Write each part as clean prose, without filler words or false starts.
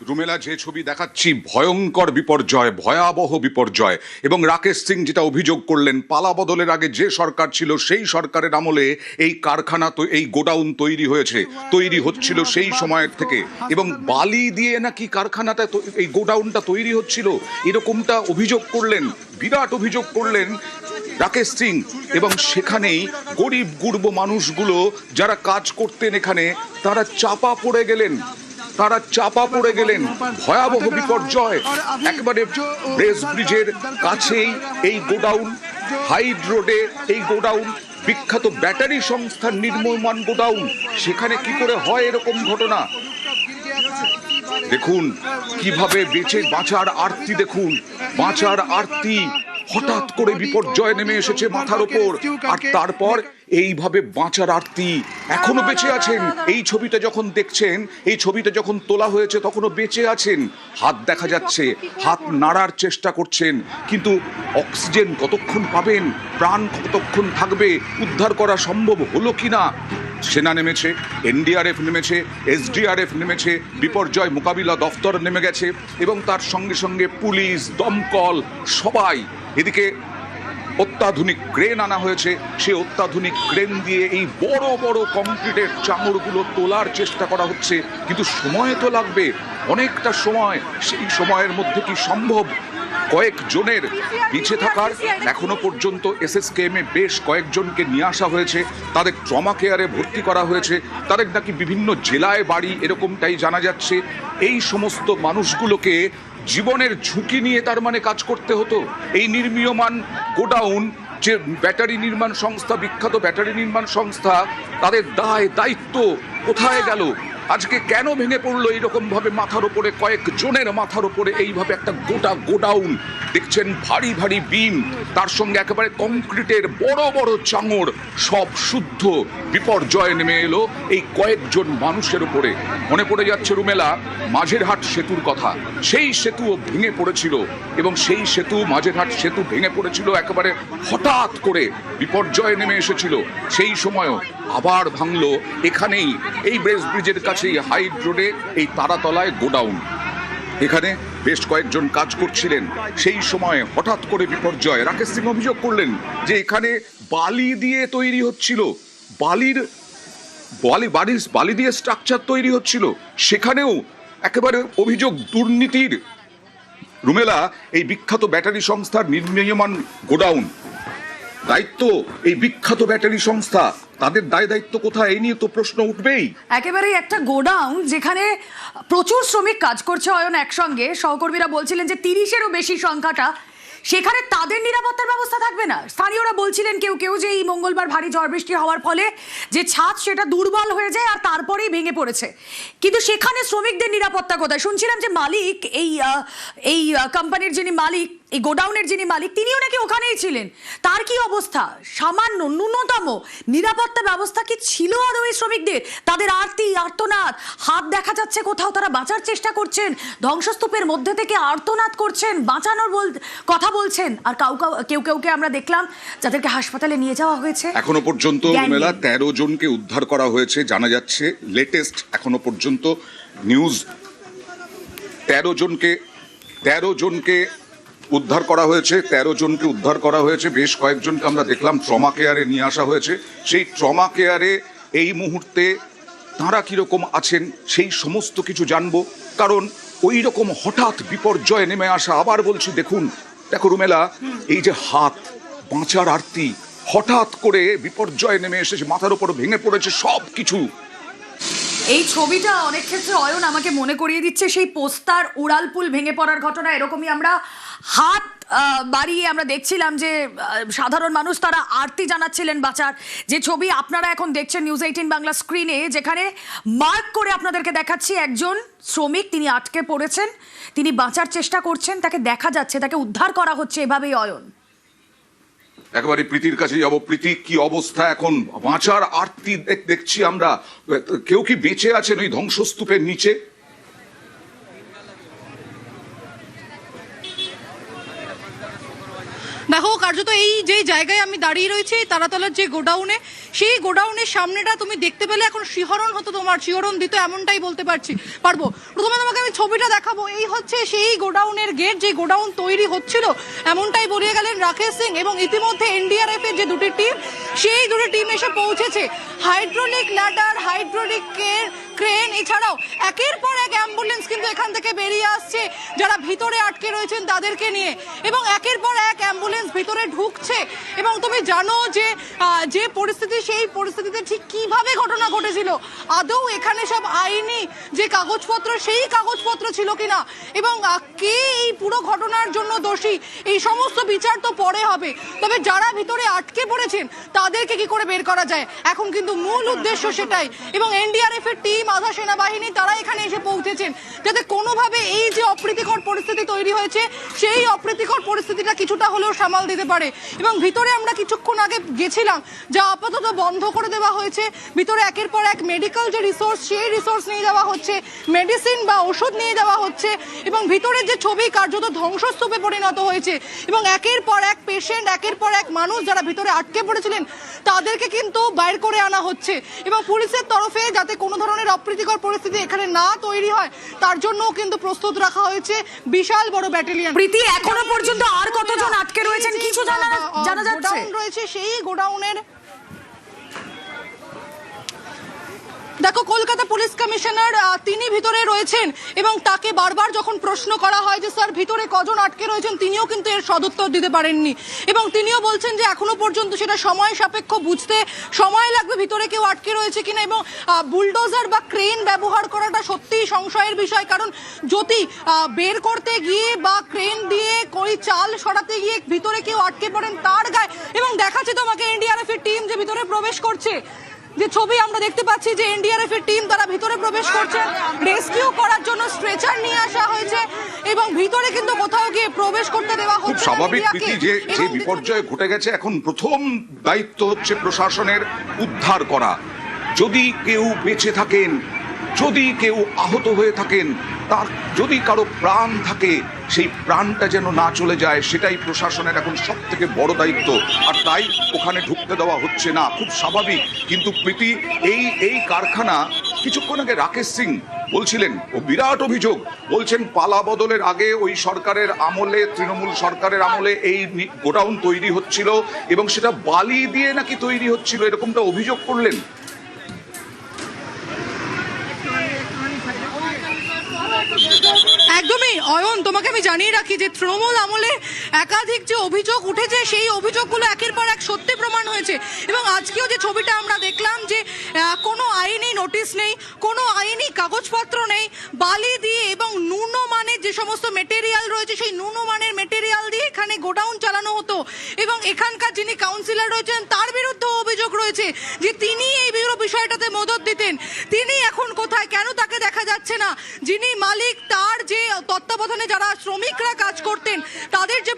রুমেলা, যে ছবি দেখাচ্ছি ভয়ঙ্কর বিপর্যয়, ভয়াবহ বিপর্যয়। এবং রাকেশ সিং যেটা অভিযোগ করলেন, পালা বদলের আগে যে সরকার ছিল সেই সরকারের আমলে এই কারখানা তো এই গোডাউন তৈরি হচ্ছিল সেই সময়ের থেকে, এবং বালি দিয়ে নাকি কারখানাটা এই গোডাউনটা তৈরি হচ্ছিল, এরকমটা অভিযোগ করলেন, বিরাট অভিযোগ করলেন রাকেশ সিং। এবং সেখানেই গরিব গুরব মানুষগুলো যারা কাজ করতেন এখানে, তারা চাপা পড়ে গেলেন। ভয়াবহ বিপর্যয়। একেবারে ব্রেস ব্রিজের কাছেই এই গোডাউন, হাইড রোডে এই গোডাউন, বিখ্যাত ব্যাটারি সংস্থার নির্মমান গোডাউন। সেখানে কি করে হয় এরকম ঘটনা? দেখুন কিভাবে বাঁচার আরতি, দেখুন বাঁচার আরতি। হঠাৎ করে বিপর্যয় নেমে এসেছে মাথার ওপর, আর তারপর এইভাবে বাঁচার আরতি। এখনো বেঁচে আছেন। এই ছবিটা যখন দেখছেন, এই ছবিটা যখন তোলা হয়েছে তখনও বেঁচে আছেন। হাত দেখা যাচ্ছে, হাত নাড়ার চেষ্টা করছেন, কিন্তু অক্সিজেন কতক্ষণ পাবেন, প্রাণ কতক্ষণ থাকবে, উদ্ধার করা সম্ভব হলো কিনা? সেনা নেমেছে, এনডিআরএফ নেমেছে, এসডিআরএফ নেমেছে, বিপর্যয় মোকাবিলা দফতর নেমে গেছে, এবং তার সঙ্গে সঙ্গে পুলিশ, দমকল, সবাই। এদিকে অত্যাধুনিক ক্রেন আনা হয়েছে, সেই অত্যাধুনিক ক্রেন দিয়ে এই বড় বড় কংক্রিটের চাঙড়গুলো তোলার চেষ্টা করা হচ্ছে। কিন্তু সময় তো লাগবে, অনেকটা সময়। সেই সময়ের মধ্যে কি সম্ভব কয়েকজনের পিছিয়ে থাকার? এখনো পর্যন্ত এসএসকেএমে বেশ কয়েকজনকে নিয়ে আসা হয়েছে, তাদের ট্রমা কেয়ারে ভর্তি করা হয়েছে, তাদের নাকি বিভিন্ন জেলায় বাড়ি, এরকমটাই জানা যাচ্ছে। এই সমস্ত মানুষগুলোকে জীবনের ঝুঁকি নিয়ে তার মানে কাজ করতে হতো। এই নির্মীয়মান গোডাউন, যে ব্যাটারি নির্মাণ সংস্থা, বিখ্যাত ব্যাটারি নির্মাণ সংস্থা, তাদের দায়িত্ব কোথায় গেল? আজকে কেন ভেঙে পড়লো এইরকম ভাবে মাথার ওপরে, কয়েকজনের মাথার ওপরে এইভাবে একটা গোটা গোডাউন? দেখছেন ভারী ভারী বিম, তার সঙ্গে একেবারে কংক্রিটের বড় বড় চাঙড়, সব শুদ্ধ। বিপর্যয় নেমে এলো এই কয়েকজন মানুষের উপরে। মনে পড়ে যাচ্ছে রুমেলা মাঝেরহাট সেতুর কথা। সেই সেতুও ভেঙে পড়েছিল, এবং সেই সেতু, মাঝেরহাট সেতু ভেঙে পড়েছিল একেবারে হঠাৎ করে, বিপর্যয় নেমে এসেছিল। সেই সময়ও আবার ভাঙলো এখানেই, এই ব্রেস ব্রিজের কাছেই হাইড রোডে এই তারাতলায় গোডাউন। এখানে বেশ কয়েকজন কাজ করছিলেন, সেই সময় হঠাৎ করে বিপর্যয়। রাকেশ সিং অভিযোগ করলেন যে এখানে বালি দিয়ে তৈরি হচ্ছিল, বালি দিয়ে স্ট্রাকচার তৈরি হচ্ছিল। সেখানেও একেবারে অভিযোগ দুর্নীতির। রুমেলা, এই বিখ্যাত ব্যাটারি সংস্থার নির্মীয়মান গোডাউন, দায়িত্ব এই বিখ্যাত ব্যাটারি সংস্থা, তাদের দায়িত্ব কোথায়? এই নিয়ে তো প্রশ্ন উঠবেই। একেবারে একটা গোডাউন যেখানে প্রচুর শ্রমিক কাজ করছে অয়ন একসঙ্গে। সহকর্মীরা বলছিলেন যে 30-এরও বেশি সংখ্যাটা, সেখানে তাদের নিরাপত্তার ব্যবস্থা থাকবে না। স্থানীয়রা বলছিলেন কেউ যে এই মঙ্গলবার ভারী ঝড় বৃষ্টি হওয়ার ফলে যে ছাদ সেটা দুর্বল হয়ে যায় আর তারপরেই ভেঙে পড়েছে। কিন্তু সেখানে শ্রমিকদের নিরাপত্তা কোথায়? শুনছিলাম যে মালিক, এই কোম্পানির যিনি মালিক, এই গোডাউনের যিনি মালিক, তিনিও নাকি ওখানেই ছিলেন। তার কি অবস্থা? সামান্য ন্যূনতম নিরাপত্তা ব্যবস্থা কি ছিল আর ওই শ্রমিকদের? তাদের আরতি, আর্তনাদ, হাত দেখা যাচ্ছে কোথাও, তারা বাঁচার চেষ্টা করছেন, ধ্বংসস্তূপের মধ্যে থেকে আর্তনাদ করছেন, বাঁচানোর কথা বলছেন। আর কেউকে আমরা দেখলাম যাদেরকে হাসপাতালে নিয়ে যাওয়া হয়েছে। এখনো পর্যন্ত মেলা 13 জনকে উদ্ধার করা হয়েছে, জানা যাচ্ছে লেটেস্ট এখনো পর্যন্ত নিউজ। 13 জনকে উদ্ধার করা হয়েছে, 13 জনকে উদ্ধার করা হয়েছে। বেশ কয়েকজনকে আমরা দেখলাম ট্রমা কেয়ারে নিয়ে আসা হয়েছে। সেই ট্রমা কেয়ারে এই মুহূর্তে তাঁরা কিরকম আছেন সেই সমস্ত কিছু জানবো, কারণ ওই রকম হঠাৎ বিপর্যয় নেমে আসা। আবার বলছি, দেখো রুমেলা, এই যে হাত, বাঁচার আরতি, হঠাৎ করে বিপর্যয় নেমে এসেছে, মাথার উপর ভেঙে পড়েছে সব কিছু। এই ছবিটা অনেক ক্ষেত্রে অয়ন আমাকে মনে করিয়ে দিচ্ছে সেই পোস্তার উড়ালপুল ভেঙে পড়ার ঘটনা। এরকমই আমরা হাত বাড়িয়ে আমরা দেখছিলাম যে সাধারণ মানুষ তারা আরতি জানাচ্ছিলেন বাঁচার। যে ছবি আপনারা এখন দেখছেন নিউজ 18 বাংলা স্ক্রিনে, যেখানে মার্ক করে আপনাদেরকে দেখাচ্ছি একজন শ্রমিক, তিনি আটকে পড়েছেন, তিনি বাঁচার চেষ্টা করছেন, তাকে দেখা যাচ্ছে, তাকে উদ্ধার করা হচ্ছে। এভাবেই অয়ন। একেবারে প্রীতির কাছে যাবো। প্রীতি, কি অবস্থা এখন? বাঁচার আরতি দেখছি আমরা। কেউ কি বেঁচে আছেন ওই ধ্বংসস্তূপের নিচে? দেখো, কার্যত এই যে জায়গায় আমি দাঁড়িয়ে রয়েছি তারাতলার যে গোডাউনে, সেই গোডাউনের সামনেটা তুমি দেখতে পেলে এখন শিহরণ হতো, তোমার শিহরণ দিত, এমনটাই বলতে পারবো। প্রথমে তোমাকে আমি ছবিটা দেখাবো। এই হচ্ছে সেই গোডাউনের গেট, যে গোডাউন তৈরি হচ্ছিল, এমনটাই বলিয়ে গেলেন রাকেশ সিং। এবং ইতিমধ্যে এনডিআরএফ এর যে দুটি টিম, সেই দুটি টিম এসে পৌঁছেছে। হাইড্রোলিক ল্যাডার, হাইড্রোলিক ক্রেন, এছাড়াও একের পর এক অ্যাম্বুলেন্স কিন্তু এখান থেকে বেরিয়ে আসছে যারা ভিতরে আটকে রয়েছেন তাদেরকে নিয়ে, এবং একের পর এক অ্যাম্বুলেন্স ভিতরে ঢুকছে। এবং তুমি জানো যে যে পরিস্থিতি, সেই পরিস্থিতিতে ঠিক কিভাবে ঘটনা ঘটেছিল, আদৌ এখানে সব আইনি যে কাগজপত্র, সেই কাগজপত্র ছিল কিনা, এবং কে এই পুরো ঘটনার জন্য দোষী, এই সমস্ত বিচার তো পরে হবে। তবে যারা ভিতরে আটকে পড়েছেন তাদেরকে কি করে বের করা যায়, এখন কিন্তু মূল উদ্দেশ্য সেটাই। এবং এনডিআরএফ এর টিম, আধা সেনাবাহিনী, তারা এখানে এসে পৌঁছেছেন যাতে কোনোভাবে এই যে অপ্রীতিকর পরিস্থিতি তৈরি হয়েছে, সেই অপ্রীতিকর পরিস্থিতিটা কিছুটা হলেও সামাল দিতে পারে। এবং ভিতরে আমরা কিছুক্ষণ আগে গেছিলাম, যা আপাতত বন্ধ করে দেওয়া হয়েছে। ভিতরে একের পর এক মেডিকেল যে রিসোর্স, সেই রিসোর্স নিয়ে যাওয়া হচ্ছে, মেডিসিন বা ওষুধ নিয়ে যাওয়া হচ্ছে। এবং ভিতরে যে ছবি কার্যত ধ্বংসস্তূপে পরিণত হয়েছে, এবং একের পর এক পেশেন্ট, একের পর এক মানুষ যারা ভিতরে আটকে পড়েছিলেন তাদেরকে কিন্তু বাইর করে আনা হচ্ছে। এবং পুলিশের তরফে যাতে কোনো ধরনের অপ্রীতিকর পরিস্থিতি এখানে না তৈরি হয়, তার জন্যও কিন্তু প্রস্তুত রাখা হয়েছে বিশাল বড় ব্যাটালিয়ন। প্রীতি, এখনো পর্যন্ত আর কতজন আটকে রয়েছেন কিছু জানা যাচ্ছে? গোডাউন রয়েছে, সেই গোডাউনের দেখো, কলকাতা পুলিশ কমিশনার তিনি ভিতরে রয়েছেন, এবং তাকে বারবার যখন প্রশ্ন করা হয় যে স্যার ভিতরে কজন আটকে রয়েছেন, তিনিও কিন্তু এর সদুত্তর দিতে পারেননি। এবং তিনিও বলছেন যে এখনো পর্যন্ত সেটা সময় সাপেক্ষ, বুঝতে সময় লাগবে ভিতরে কেউ আটকে রয়েছে কিনা। এবং বুলডোজার বা ক্রেন ব্যবহার করাটা সত্যিই সংশয়ের বিষয়, কারণ যদি বের করতে গিয়ে বা ক্রেন দিয়ে ওই চাল সরাতে গিয়ে ভিতরে কেউ আটকে পড়েন তার গায়ে। এবং দেখাচ্ছে তোমাকে এনডিআরএফ এর টিম যে ভিতরে প্রবেশ করছে, যে ছবি আমরা দেখতে পাচ্ছি যে এনডিআরএফ এর টিম তারা ভিতরে প্রবেশ করছে, রেস্কিউ করার জন্য স্ট্রেচার নিয়ে আসা হয়েছে, এবং ভিতরে কিন্তু কোথাও গিয়ে প্রবেশ করতে দেওয়া হচ্ছে। খুব স্বাভাবিক প্রীতি, যে বিপর্যয় ঘটে গেছে, এখন প্রথম দায়িত্ব হচ্ছে প্রশাসনের উদ্ধার করা। যদি কেউ বেঁচে থাকেন, যদি কেউ আহত হয়ে থাকেন, তার যদি কারো প্রাণ থাকে, সেই প্রাণটা যেন না চলে যায়, সেটাই প্রশাসনের এখন সব থেকে বড় দায়িত্ব। আর তাই ওখানে ঢুকতে দেওয়া হচ্ছে না, খুব স্বাভাবিক। কিন্তু প্রীতি, এই কারখানা, কিছুক্ষণ আগে রাকেশ সিং বলছিলেন, ও বিরাট অভিযোগ, বলছেন পালা বদলের আগে ওই সরকারের আমলে, তৃণমূল সরকারের আমলে এই গোডাউন তৈরি হচ্ছিল, এবং সেটা বালি দিয়ে নাকি তৈরি হচ্ছিল, এরকমটা অভিযোগ করলেন। একদমই অয়ন, তোমাকে আমি জানিয়ে রাখি যে তৃণমূল আমলে একাধিক যে অভিযোগ উঠেছে, সেই অভিযোগগুলো একের পর এক সত্যি প্রমাণ হয়েছে। এবং আজকেও যে ছবিটা আমরা দেখলাম, যে কোনো আইনি নোটিশ নেই, কোনো আইনি কাগজপত্র নেই, বালি দিয়ে এবং ন্যূনমানের যে সমস্ত মেটেরিয়াল রয়েছে, সেই ন্যূনমানের মেটেরিয়াল দিয়ে এখানে গোডাউন চালানো হতো। এবং এখানকার যিনি কাউন্সিলর রয়েছেন তার বিরুদ্ধে অভিযোগ রয়েছে যে তিনি এই বিষয়টাতে মদত দিতেন। তিনি এখন কোথায়, কেন তাকে দেখা যাচ্ছে না? যিনি মালিক, তার যে তত্ত্বাবধানে যারা শ্রমিকরা কাজ করতেন, তাদের যে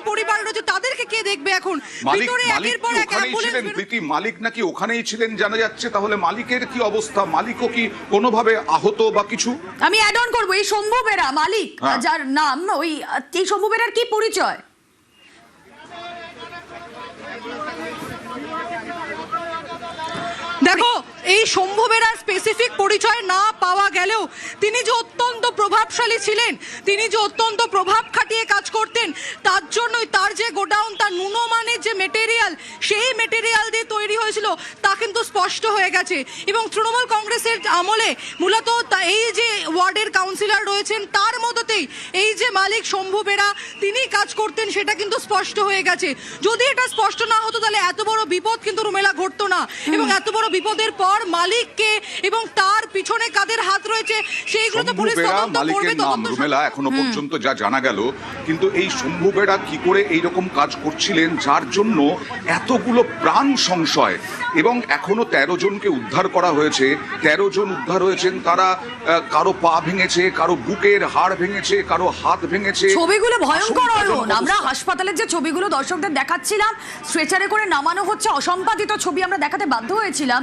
পরিবার রয়েছে, তাদেরকে কে দেখবে এখন? ভিতরে একের পর এক অ্যাম্বুলেন্স। প্রীতি, মালিক নাকি ওখানেই ছিলেন জানা যাচ্ছে, তাহলে মালিকের কি অবস্থা? মালিকও কি কোনোভাবে আহত বা কিছু? আমি অ্যাড অন করবো, এই শম্ভু বেরা মালিক, যার নাম, এই শম্ভু বেরার কি পরিচয়? দেখো, এই শম্ভু বেরার স্পেসিফিক পরিচয় না পাওয়া গেলেও তিনি যে অত্যন্ত প্রভাবশালী ছিলেন, তিনি যে অত্যন্ত প্রভাব খাটিয়ে কাজ করতেন, তার জন্যই তার যে গোডাউন, তার ন্যূনমানের যে মেটেরিয়াল, সেই মেটেরিয়াল দিয়ে তৈরি হয়েছিল, তা কিন্তু স্পষ্ট হয়ে গেছে। এবং তৃণমূল কংগ্রেসের আমলে মূলত এই যে ওয়ার্ডের কাউন্সিলর রয়েছেন, তার মদতেই এই যে মালিক শম্ভু বেরা তিনি কাজ করতেন, সেটা কিন্তু স্পষ্ট হয়ে গেছে। যদি এটা স্পষ্ট না হতো, তাহলে এত বড় বিপদ কিন্তু রুমেলা ঘটতো না। এবং এত বড় বিপদের পর মালিককে এবং তার পিছনে কাদের হাত রয়েছে, সেইগুলো তো পুলিশ তদন্ত করবে। রুমেলা, এখনো পর্যন্ত যা জানা গেল, কিন্তু এই শম্ভু বেরা কি করে এইরকম কাজ করছিলেন, যার জন্য এতগুলো প্রাণ সংশয়। এবং এখনো 13 জনকে উদ্ধার করা হয়েছে, 13 জন উদ্ধার হয়েছেন, তারা কারো পা ভেঙেছে, কারো বুকের হাড় ভেঙেছে, কারো হাত ভেঙেছে। ছবিগুলো ভয়ঙ্কর অয়ন। আমরা হাসপাতালের যে ছবিগুলো দর্শকদের দেখাচ্ছিলাম, স্ট্রেচারে করে নামানো হচ্ছে, অসম্পাদিত ছবি আমরা দেখাতে বাধ্য হয়েছিলাম।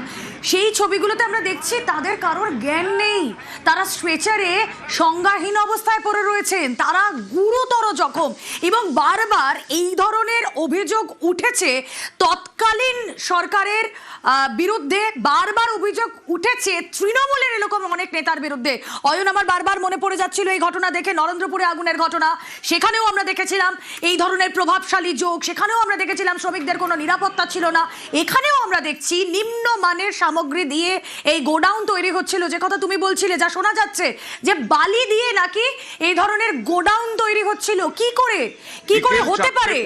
সেই ছবিগুলোতে আমরা দেখছি পাচ্ছি তাদের কারোর জ্ঞান নেই, তারা স্ট্রেচারে সংজ্ঞাহীন অবস্থায় পড়ে রয়েছেন, তারা গুরুতর জখম। এবং বারবার এই ধরনের অভিযোগ উঠেছে তৎকালীন সরকারের বিরুদ্ধে, বারবার অভিযোগ উঠেছে তৃণমূলের এরকম অনেক নেতার বিরুদ্ধে। অয়ন, আমার বারবার মনে পড়ে যাচ্ছিল এই ঘটনা দেখে, নরেন্দ্রপুরে আগুনের ঘটনা, সেখানেও আমরা দেখেছিলাম এই ধরনের প্রভাবশালী যোগ, সেখানেও আমরা দেখেছিলাম শ্রমিকদের কোনো নিরাপত্তা ছিল না। এখানেও আমরা দেখছি নিম্নমানের সামগ্রী দিয়ে এই গোডাউন তৈরি হচ্ছিল, যে কথা তুমি বলছিলে, যা শোনা যাচ্ছে যে বালি দিয়ে নাকি এই ধরনের গোডাউন তৈরি হচ্ছিল। কি করে হতে পারে?